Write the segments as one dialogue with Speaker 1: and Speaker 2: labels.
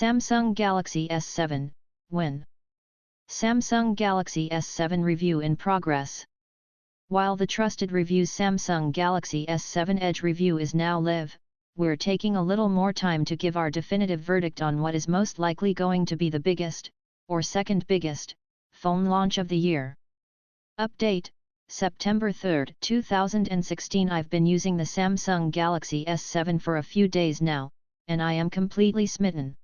Speaker 1: Samsung Galaxy S7, when? Samsung Galaxy S7 review in progress. While the Trusted Reviews Samsung Galaxy S7 Edge review is now live, we're taking a little more time to give our definitive verdict on what is most likely going to be the biggest, or second biggest, phone launch of the year. Update: September 3, 2016. I've been using the Samsung Galaxy S7 for a few days now, and I am completely smitten.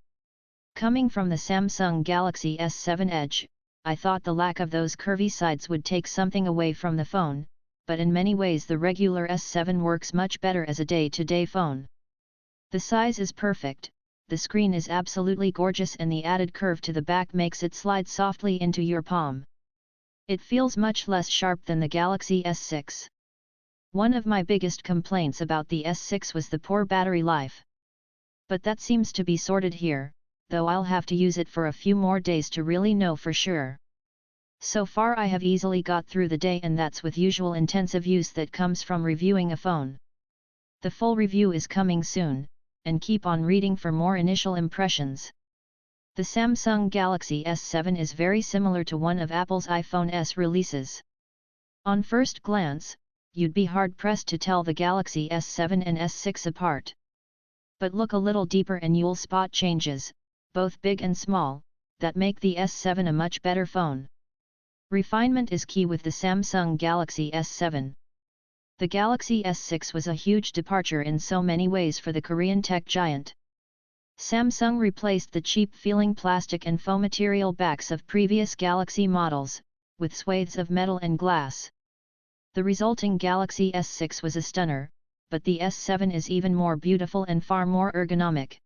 Speaker 1: Coming from the Samsung Galaxy S7 Edge, I thought the lack of those curvy sides would take something away from the phone, but in many ways the regular S7 works much better as a day-to-day phone. The size is perfect, the screen is absolutely gorgeous, and the added curve to the back makes it slide softly into your palm. It feels much less sharp than the Galaxy S6. One of my biggest complaints about the S6 was the poor battery life. But that seems to be sorted here, though I'll have to use it for a few more days to really know for sure. So far I have easily got through the day, and that's with usual intensive use that comes from reviewing a phone. The full review is coming soon, and keep on reading for more initial impressions. The Samsung Galaxy S7 is very similar to one of Apple's iPhone S releases. On first glance, you'd be hard-pressed to tell the Galaxy S7 and S6 apart. But look a little deeper and you'll spot changes, both big and small, that make the S7 a much better phone. Refinement is key with the Samsung Galaxy S7. The Galaxy S6 was a huge departure in so many ways for the Korean tech giant. Samsung replaced the cheap-feeling plastic and foam material backs of previous Galaxy models, with swathes of metal and glass. The resulting Galaxy S6 was a stunner, but the S7 is even more beautiful and far more ergonomic.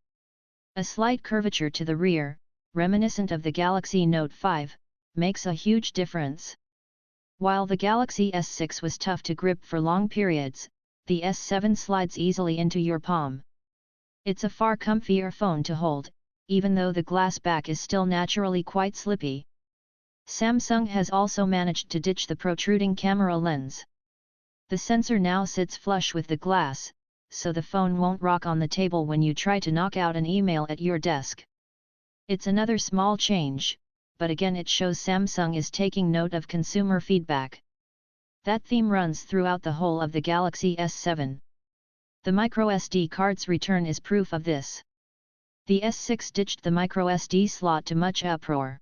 Speaker 1: A slight curvature to the rear, reminiscent of the Galaxy Note 5, makes a huge difference. While the Galaxy S6 was tough to grip for long periods, the S7 slides easily into your palm. It's a far comfier phone to hold, even though the glass back is still naturally quite slippy. Samsung has also managed to ditch the protruding camera lens. The sensor now sits flush with the glass, so the phone won't rock on the table when you try to knock out an email at your desk. It's another small change, but again it shows Samsung is taking note of consumer feedback. That theme runs throughout the whole of the Galaxy S7. The microSD card's return is proof of this. The S6 ditched the microSD slot to much uproar.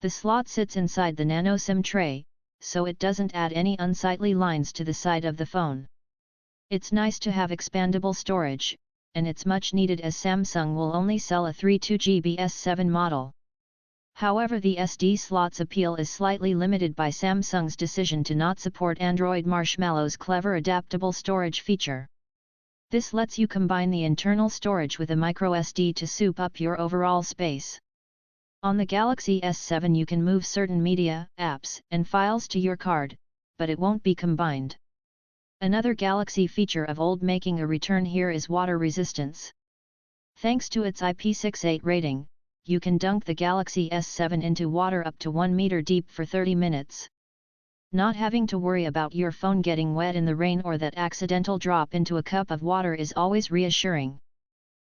Speaker 1: The slot sits inside the nano SIM tray, so it doesn't add any unsightly lines to the side of the phone. It's nice to have expandable storage, and it's much needed as Samsung will only sell a 32GB S7 model. However, the SD slot's appeal is slightly limited by Samsung's decision to not support Android Marshmallow's clever adaptable storage feature. This lets you combine the internal storage with a microSD to soup up your overall space. On the Galaxy S7 you can move certain media, apps, and files to your card, but it won't be combined. Another Galaxy feature of old making a return here is water resistance. Thanks to its IP68 rating, you can dunk the Galaxy S7 into water up to 1 meter deep for 30 minutes. Not having to worry about your phone getting wet in the rain or that accidental drop into a cup of water is always reassuring.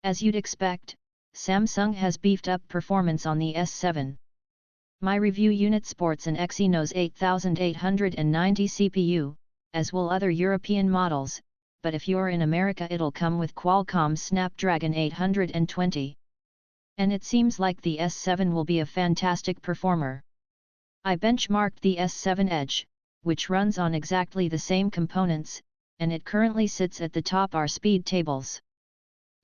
Speaker 1: As you'd expect, Samsung has beefed up performance on the S7. My review unit sports an Exynos 8890 CPU, as will other European models, but if you're in America it'll come with Qualcomm's Snapdragon 820. And it seems like the S7 will be a fantastic performer. I benchmarked the S7 Edge, which runs on exactly the same components, and it currently sits at the top our speed tables.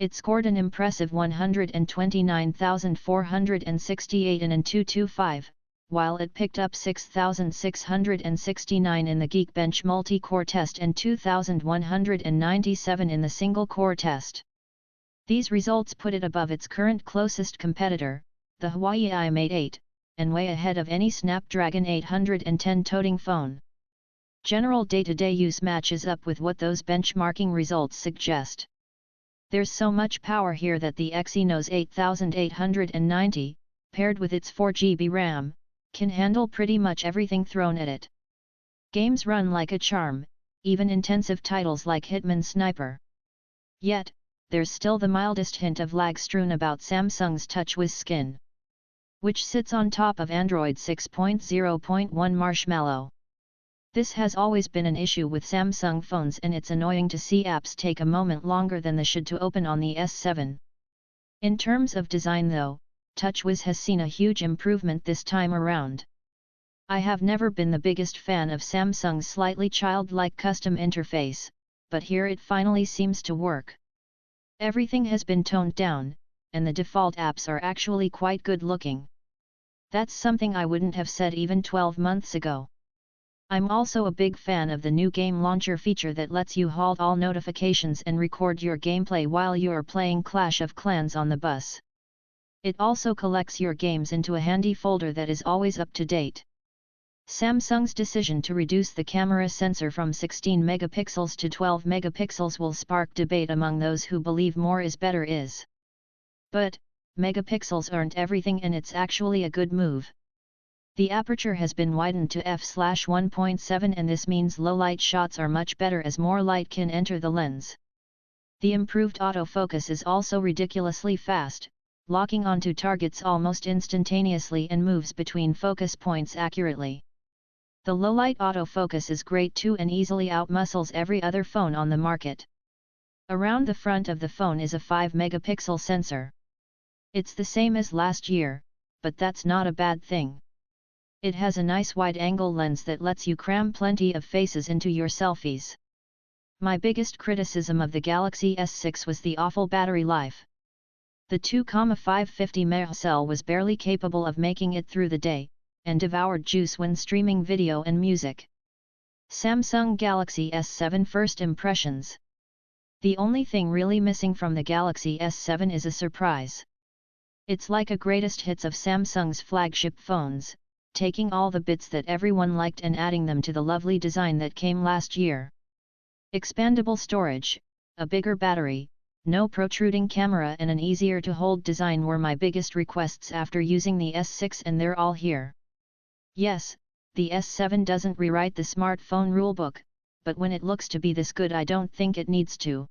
Speaker 1: It scored an impressive 129,468 in an 225, while it picked up 6,669 in the Geekbench multi-core test and 2,197 in the single-core test. These results put it above its current closest competitor, the Huawei iMate 8, and way ahead of any Snapdragon 810 toting phone. General day-to-day use matches up with what those benchmarking results suggest. There's so much power here that the Exynos 8890, paired with its 4GB RAM, can handle pretty much everything thrown at it. Games run like a charm, even intensive titles like Hitman Sniper. Yet, there's still the mildest hint of lag strewn about Samsung's TouchWiz skin, which sits on top of Android 6.0.1 Marshmallow. This has always been an issue with Samsung phones, and it's annoying to see apps take a moment longer than they should to open on the S7. In terms of design though, TouchWiz has seen a huge improvement this time around. I have never been the biggest fan of Samsung's slightly childlike custom interface, but here it finally seems to work. Everything has been toned down, and the default apps are actually quite good looking. That's something I wouldn't have said even 12 months ago. I'm also a big fan of the new game launcher feature that lets you halt all notifications and record your gameplay while you are playing Clash of Clans on the bus. It also collects your games into a handy folder that is always up to date. Samsung's decision to reduce the camera sensor from 16 megapixels to 12 megapixels will spark debate among those who believe more is better is. But, megapixels aren't everything, and it's actually a good move. The aperture has been widened to f/1.7, and this means low-light shots are much better as more light can enter the lens. The improved autofocus is also ridiculously fast, locking onto targets almost instantaneously and moves between focus points accurately. The low-light autofocus is great too and easily outmuscles every other phone on the market. Around the front of the phone is a 5-megapixel sensor. It's the same as last year, but that's not a bad thing. It has a nice wide-angle lens that lets you cram plenty of faces into your selfies. My biggest criticism of the Galaxy S6 was the awful battery life. The 2,550 mAh cell was barely capable of making it through the day, and devoured juice when streaming video and music. Samsung Galaxy S7 first impressions. The only thing really missing from the Galaxy S7 is a surprise. It's like a greatest hits of Samsung's flagship phones, taking all the bits that everyone liked and adding them to the lovely design that came last year. Expandable storage, a bigger battery, no protruding camera and an easier to hold design were my biggest requests after using the S6, and they're all here. Yes, the S7 doesn't rewrite the smartphone rulebook, but when it looks to be this good I don't think it needs to.